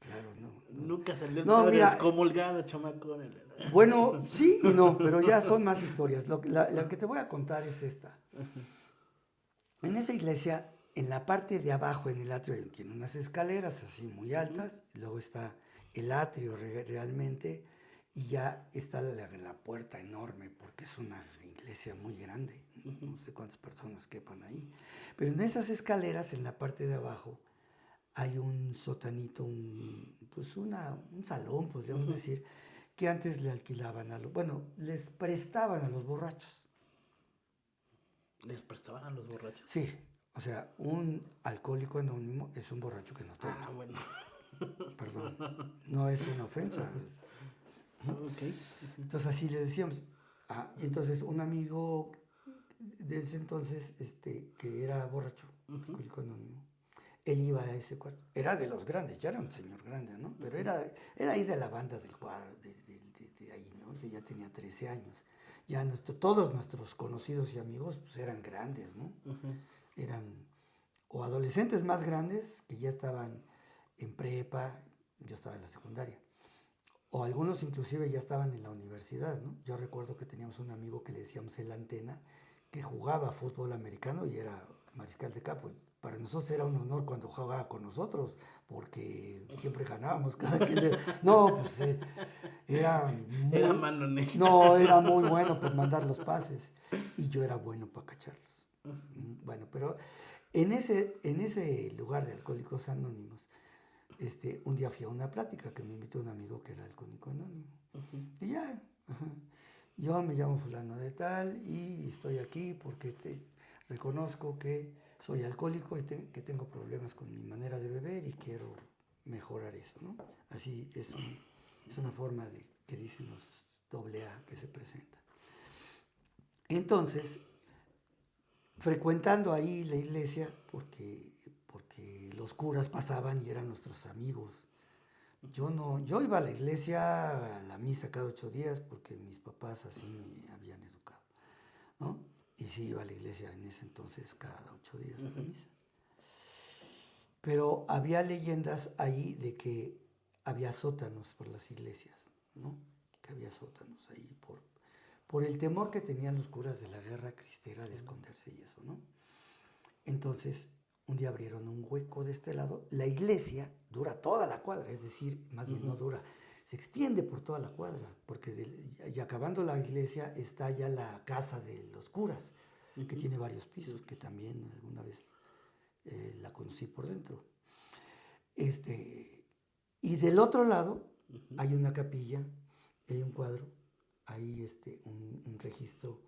Claro, Nunca salió el No, padre mira, excomulgado, chamaco. bueno, sí y no, pero ya son más historias. La que te voy a contar es esta. En esa iglesia, en la parte de abajo, en el atrio, tiene unas escaleras así muy altas, luego está el atrio realmente, y ya está la puerta enorme, porque es una iglesia muy grande, no sé cuántas personas quepan ahí. Pero en esas escaleras, en la parte de abajo, hay un sotanito, un salón, podríamos decir, que antes le alquilaban les prestaban a los borrachos. ¿Les prestaban a los borrachos? Sí, o sea, un alcohólico anónimo es un borracho que no toma. Ah, bueno. Perdón, no es una ofensa. Ok. Entonces así le decíamos. Y entonces un amigo de ese entonces, que era borracho, alcohólico anónimo, él iba a ese cuarto. Era de los grandes, ya era un señor grande, ¿no? Pero era ahí de la banda del cuadro, de ahí, ¿no? Yo ya tenía 13 años. Ya todos nuestros conocidos y amigos pues, eran grandes, ¿no? Eran o adolescentes más grandes que ya estaban en prepa, yo estaba en la secundaria, o algunos inclusive ya estaban en la universidad, ¿no? Yo recuerdo que teníamos un amigo que le decíamos el Antena, que jugaba fútbol americano y era mariscal de campo. Para nosotros era un honor cuando jugaba con nosotros, porque siempre ganábamos cada que No, pues era Era mano negra. No, era muy bueno para mandar los pases y yo era bueno para cacharlos. Bueno, pero en ese lugar de Alcohólicos Anónimos, un día fui a una plática que me invitó un amigo que era alcohólico anónimo. Y ya, yo me llamo fulano de tal y estoy aquí porque te reconozco que soy alcohólico y que tengo problemas con mi manera de beber y quiero mejorar eso, ¿no? Así es una forma de que dicen los AA que se presentan. Entonces, frecuentando ahí la iglesia, porque los curas pasaban y eran nuestros amigos. Yo iba a la iglesia, a la misa cada 8 días, porque mis papás así me habían educado, ¿no? Y sí iba a la iglesia en ese entonces cada 8 días a la misa. Pero había leyendas ahí de que había sótanos por las iglesias, ¿no? Que había sótanos ahí por el temor que tenían los curas de la guerra cristera de esconderse y eso, ¿no? Entonces, un día abrieron un hueco de este lado. La iglesia dura toda la cuadra, es decir, más bien no dura, se extiende por toda la cuadra, porque y acabando la iglesia está ya la casa de los curas, que tiene varios pisos, que también alguna vez la conocí por dentro. Y del otro lado hay una capilla, hay un cuadro, hay un registro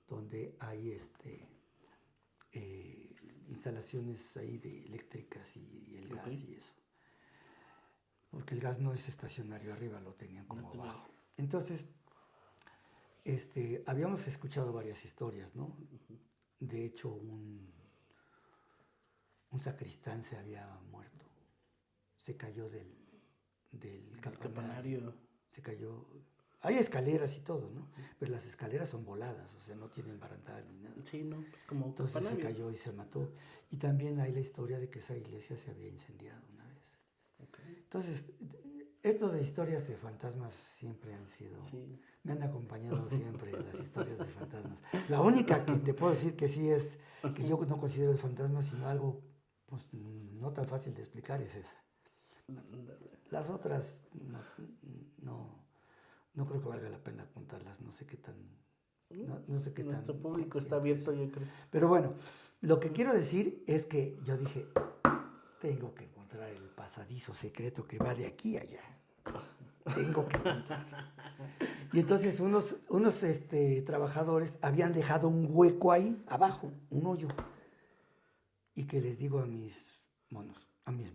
donde hay instalaciones ahí de eléctricas y el gas y eso. Porque el gas no es estacionario arriba, lo tenían como abajo. Entonces, habíamos escuchado varias historias, ¿no? De hecho, un sacristán se había muerto. Se cayó del campanario. Se cayó. Hay escaleras y todo, ¿no? Pero las escaleras son voladas, o sea, no tienen barandal ni nada. Sí, no, pues como entonces se cayó y se mató. Y también hay la historia de que esa iglesia se había incendiado una vez. Okay. Entonces, esto de historias de fantasmas siempre han sido... Sí. Me han acompañado siempre las historias de fantasmas. La única que te puedo decir que sí es, que yo no considero de fantasmas, sino algo pues no tan fácil de explicar, es esa. Las otras no creo que valga la pena contarlas, no sé qué tan... No sé qué Nuestro tan público está abierto, yo creo. Pero bueno, lo que quiero decir es que yo dije, tengo que encontrar el pasadizo secreto que va de aquí a allá. Tengo que encontrarlo. Y entonces unos trabajadores habían dejado un hueco ahí abajo, un hoyo. Y que les digo a mis monos amigos.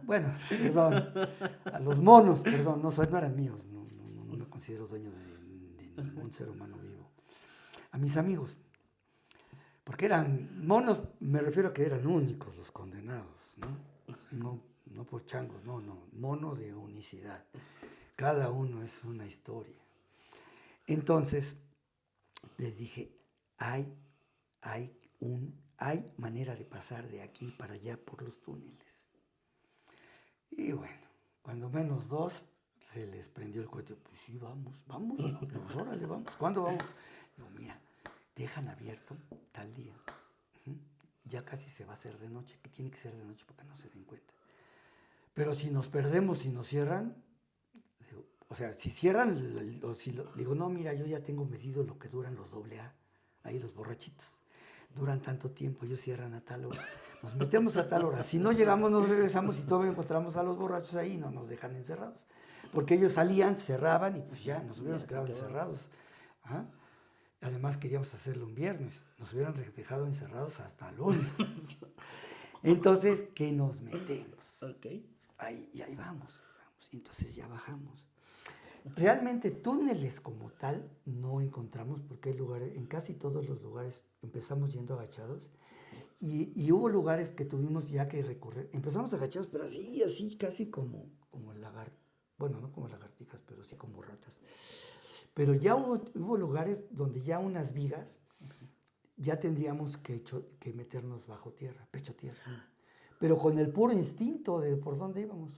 Bueno, perdón, a los monos, perdón, no eran míos, no me considero dueño de ningún ser humano vivo. A mis amigos, porque eran monos, me refiero a que eran únicos los condenados, ¿no? No por changos, no, mono de unicidad. Cada uno es una historia. Entonces, les dije, hay manera de pasar de aquí para allá por los túneles. Y bueno, cuando menos dos, se les prendió el cohete. Pues sí, vamos. Pues órale, vamos. ¿Cuándo vamos? Digo, mira, dejan abierto tal día. Ujú. Ya casi se va a hacer de noche, que tiene que ser de noche para que no se den cuenta. Pero si nos perdemos, si nos cierran, digo, o sea, si cierran, o si digo, no, mira, yo ya tengo medido lo que duran los AA, ahí los borrachitos. Duran tanto tiempo, ellos cierran a tal hora. Nos metemos a tal hora. Si no llegamos, nos regresamos y todavía encontramos a los borrachos ahí y no nos dejan encerrados. Porque ellos salían, cerraban y pues ya, nos hubiéramos quedado encerrados. Ajá. Además queríamos hacerlo un viernes. Nos hubieran dejado encerrados hasta lunes. Entonces, ¿qué nos metemos? Ok. Ahí vamos. Y entonces ya bajamos. Realmente túneles como tal no encontramos porque hay lugares, en casi todos los lugares empezamos yendo agachados y hubo lugares que tuvimos ya que recorrer. Empezamos agachados, pero así, casi como lagartijas. Bueno, no como lagartijas, pero sí como ratas. Pero ya hubo lugares donde ya unas vigas ya tendríamos que meternos bajo tierra, pecho tierra. Pero con el puro instinto de por dónde íbamos.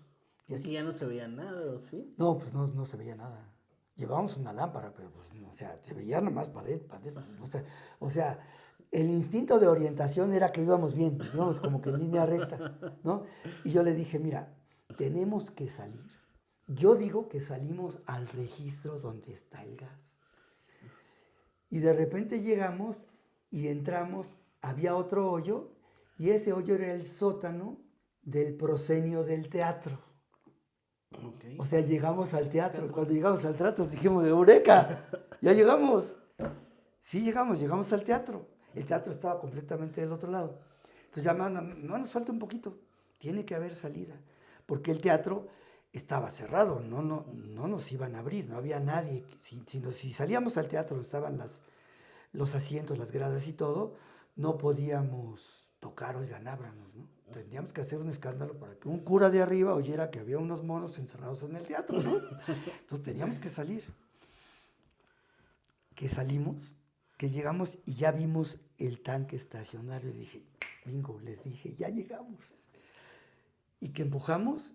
Y así ya no se veía nada, ¿o sí? No, pues no se veía nada. Llevábamos una lámpara, pero pues, o sea, se veía nomás para adentro. O sea, el instinto de orientación era que íbamos bien, íbamos como que en línea recta, ¿no? Y yo le dije, mira, tenemos que salir. Yo digo que salimos al registro donde está el gas. Y de repente llegamos y entramos, había otro hoyo, y ese hoyo era el sótano del proscenio del teatro. Okay. O sea, llegamos al teatro. Cuando llegamos al teatro dijimos, ¡Eureka! ¡Ya llegamos! Sí, llegamos al teatro. El teatro estaba completamente del otro lado. Entonces ya no nos falta un poquito. Tiene que haber salida. Porque el teatro estaba cerrado, no nos iban a abrir, no había nadie. Si salíamos al teatro donde estaban los asientos, las gradas y todo, no podíamos tocar, oigan, ábranos, ¿no? Tendríamos que hacer un escándalo para que un cura de arriba oyera que había unos monos encerrados en el teatro, ¿no? Entonces teníamos que salir. Que salimos, que llegamos y ya vimos el tanque estacionario. Y dije, bingo, les dije, ya llegamos. Y que empujamos,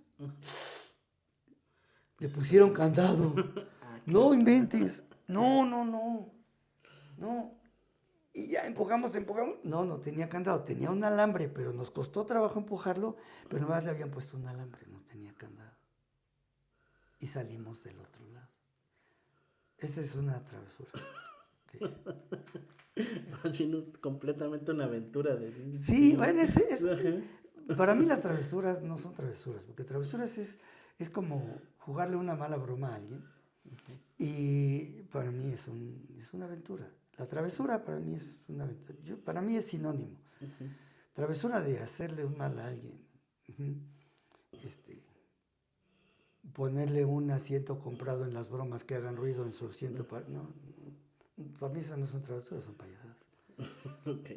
le pusieron candado. No inventes. No. Y ya empujamos. No tenía candado, tenía un alambre, pero nos costó trabajo empujarlo, pero nomás le habían puesto un alambre, no tenía candado. Y salimos del otro lado. Esa es una travesura. Es completamente una aventura. Sí, bueno, para mí las travesuras no son travesuras, porque travesuras es como jugarle una mala broma a alguien. Y para mí es una aventura. La travesura para mí es una aventura. Para mí es sinónimo. Travesura de hacerle un mal a alguien. Ponerle un asiento comprado en las bromas que hagan ruido en su asiento. No, para mí esas no son travesuras, son payasadas. Ok.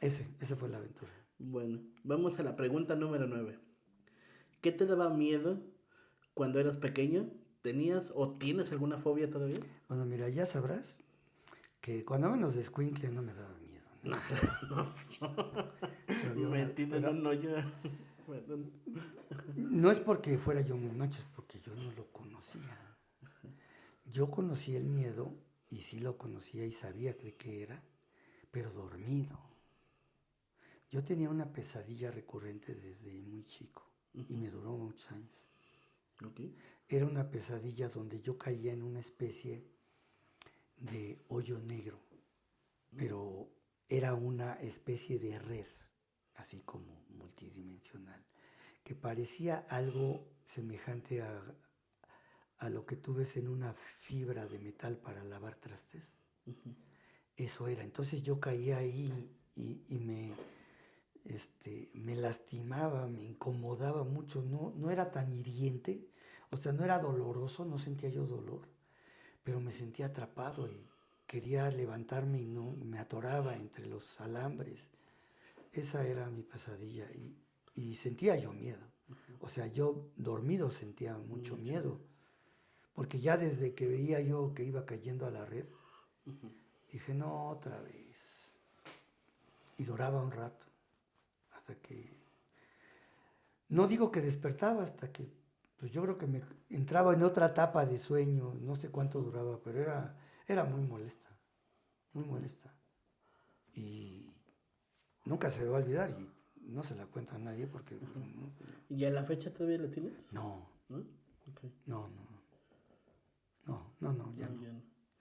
Esa fue la aventura. Bueno, vamos a la pregunta número 9. ¿Qué te daba miedo cuando eras pequeño? ¿Tenías o tienes alguna fobia todavía? Bueno, mira, ya sabrás que cuando menos de escuincle no me daba miedo. No. Metido en un hoyo. No es porque fuera yo muy macho, es porque yo no lo conocía. Yo conocí el miedo, y sí lo conocía y sabía de qué era, pero dormido. Yo tenía una pesadilla recurrente desde muy chico, y me duró muchos años. Okay. Era una pesadilla donde yo caía en una especie de hoyo negro, pero era una especie de red, así como multidimensional, que parecía algo semejante a lo que tú ves en una fibra de metal para lavar trastes. Eso era. Entonces yo caía ahí y me lastimaba, me incomodaba mucho. No era tan hiriente, o sea, no era doloroso, no sentía yo dolor, pero me sentía atrapado y quería levantarme y no, me atoraba entre los alambres. Esa era mi pesadilla y sentía yo miedo. O sea, yo dormido sentía mucho miedo, porque ya desde que veía yo que iba cayendo a la red, dije, no, otra vez. Y duraba un rato, hasta que no digo que despertaba hasta que, pues yo creo que me entraba en otra etapa de sueño, no sé cuánto duraba, pero era muy molesta, muy molesta. Y nunca se me va a olvidar y no se la cuento a nadie porque ¿Y a la fecha todavía la tienes? no, ¿No? Ok. no, ya No, no, ya no.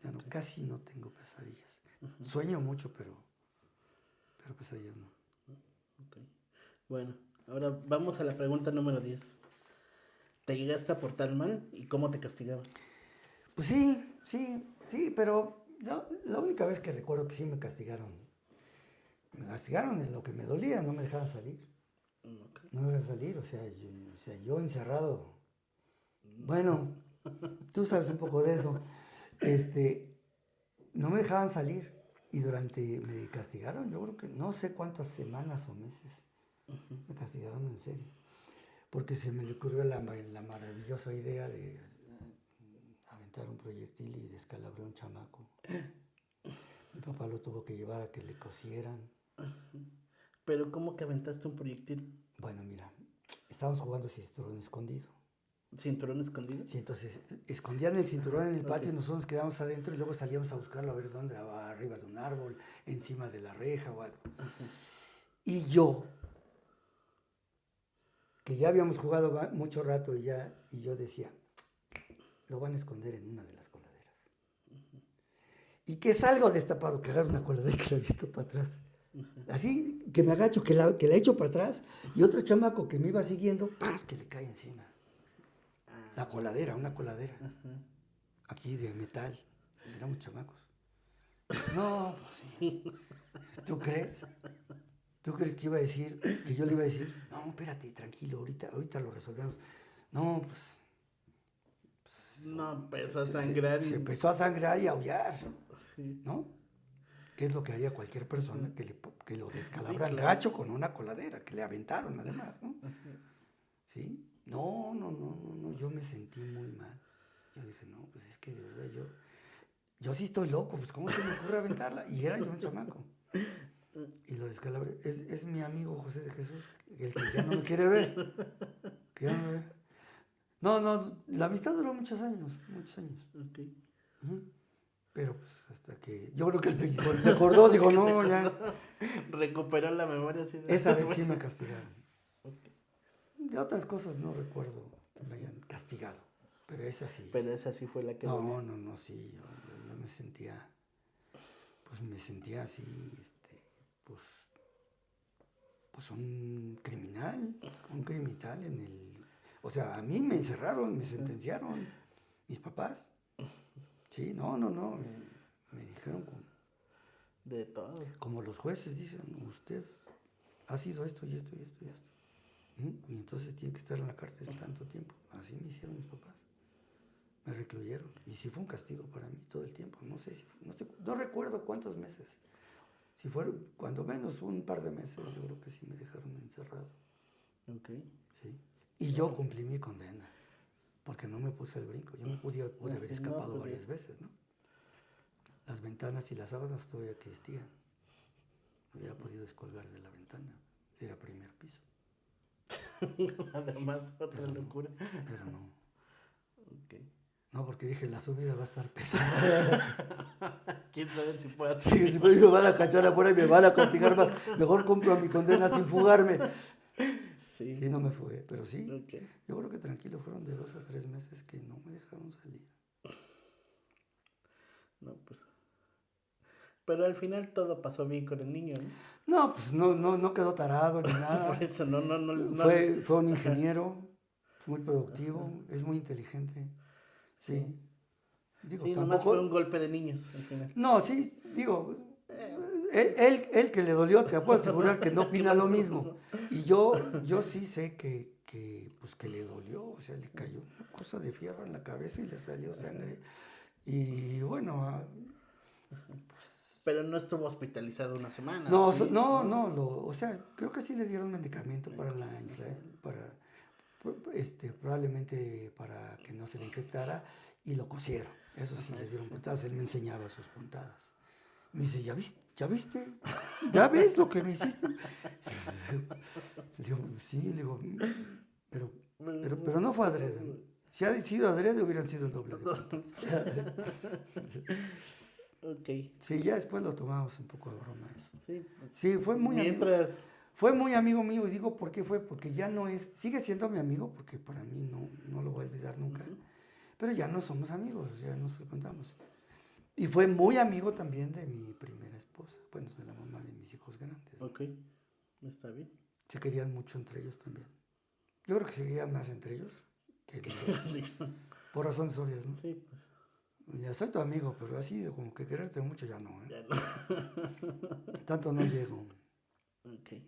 ya no, Ok. casi no tengo pesadillas. Sueño mucho, pero pesadillas no. Ok. Bueno, ahora vamos a la pregunta número 10. ¿Te llegaste a portar mal y cómo te castigaban? Pues sí, pero la única vez que recuerdo que sí me castigaron en lo que me dolía, no me dejaban salir. Ok. No me dejaban salir, o sea, yo encerrado. Bueno, tú sabes un poco de eso. No me dejaban salir y me castigaron, yo creo que no sé cuántas semanas o meses me castigaron en serio. Porque se me le ocurrió la maravillosa idea de aventar un proyectil y descalabrar a un chamaco. Mi papá lo tuvo que llevar a que le cosieran. Pero ¿cómo que aventaste un proyectil? Bueno, mira, estábamos jugando cinturón escondido. ¿Cinturón escondido? Sí, entonces escondían el cinturón en el patio Ok. y nosotros nos quedábamos adentro y luego salíamos a buscarlo a ver dónde, arriba de un árbol, encima de la reja o algo. Y yo, que ya habíamos jugado mucho rato y yo decía, lo van a esconder en una de las coladeras. Y que salgo destapado, que agarro una coladera y que la aviento para atrás. Así que me agacho, que la echo para atrás y otro chamaco que me iba siguiendo, ¡paz!, que le cae encima. La coladera, una coladera. Aquí de metal. Éramos chamacos. No, pues sí. ¿Tú crees? ¿Tú crees que iba a decir, que yo le iba a decir, no, espérate, tranquilo, ahorita lo resolvemos? No, pues No, empezó a sangrar se y... empezó a sangrar y a aullar, Sí, ¿no? ¿Qué es lo que haría cualquier persona que lo descalabran claro. gacho con una coladera, que le aventaron además, ¿no? ¿Sí? No, yo me sentí muy mal. Yo dije, no, pues es que de verdad yo sí estoy loco, pues ¿cómo se me ocurre aventarla? Y era yo un chamaco. Y lo descalabré. Es mi amigo José de Jesús, el que ya no me quiere ver. Que ya no me ve. No, la amistad duró muchos años, muchos años. Ok. Ujú. Pero pues hasta que, yo creo que hasta que cuando se acordó, dijo, no, ya. Recuperó la memoria así de... Esa vez sí me castigaron. Ok. De otras cosas no recuerdo que me hayan castigado, pero esa sí. Pero esa sí fue la que dolió. No, sí, yo me sentía, pues me sentía así, pues un criminal o sea, a mí me encerraron, me sentenciaron mis papás. Sí, no, me dijeron De todo. como los jueces dicen, usted ha sido esto y esto y esto y esto. Y entonces tiene que estar en la cárcel tanto tiempo. Así me hicieron mis papás. Me recluyeron. Y sí fue un castigo para mí todo el tiempo. No recuerdo cuántos meses. Si fueron, cuando menos un par de meses, yo creo que sí me dejaron encerrado. Ok. ¿Sí? Y yo cumplí mi condena. Porque no me puse el brinco. Yo me pude haber sí, escapado pues varias veces, ¿no? Las ventanas y las sábanas todavía existían. Me hubiera podido descolgar de la ventana. Era primer piso. Además, otra Pero locura. Pero no. Ok. No, porque dije, la subida va a estar pesada. ¿Quién sabe si pueda? Sí, si me van a cachar afuera y me van a castigar más. Mejor cumplo mi condena sin fugarme. Sí. Sí, no me fugué, pero sí. Ok. Yo creo que tranquilo, fueron de 2 a 3 meses que no me dejaron salir. No, pues. Pero al final todo pasó bien con el niño, ¿no? No, pues no quedó tarado ni nada. Por eso no. Fue un ingeniero, muy productivo, es muy inteligente. Sí. Digo, Sí, nomás tampoco. fue un golpe de niños al final. No, sí, digo, él que le dolió, te puedo asegurar que no opina lo mismo. Y yo sí sé pues que le dolió, o sea, le cayó una cosa de fierro en la cabeza y le salió sangre. Y bueno, Pero no estuvo hospitalizado una semana. no, ¿sí? o sea, creo que sí le dieron medicamento para probablemente para que no se le infectara y lo cosieron. Eso sí, le dieron puntadas, él me enseñaba sus puntadas. Me dice, ¿ya viste? ¿Ya viste? ¿Ya ves lo que me hiciste? Le digo, sí, le digo, pero no fue adrede. ¿No? Si ha sido adrede, hubieran sido el doble de putas. Ok. Sí, ya después lo tomamos un poco de broma eso. Sí, pues, Sí, fue muy amigo. mientras... Fue muy amigo mío, y digo por qué fue, porque ya no es, sigue siendo mi amigo, porque para mí no lo voy a olvidar nunca, pero ya no somos amigos, ya nos frecuentamos. Y fue muy amigo también de mi primera esposa, bueno, de la mamá de mis hijos grandes. ¿no? Ok, está bien. Se querían mucho entre ellos también. Yo creo que se querían más entre ellos que nosotros, por razones obvias, ¿no? Sí, pues. Ya soy tu amigo, pero así de como que quererte mucho ya no, ¿eh? Ya no. Tanto no llego. Ok.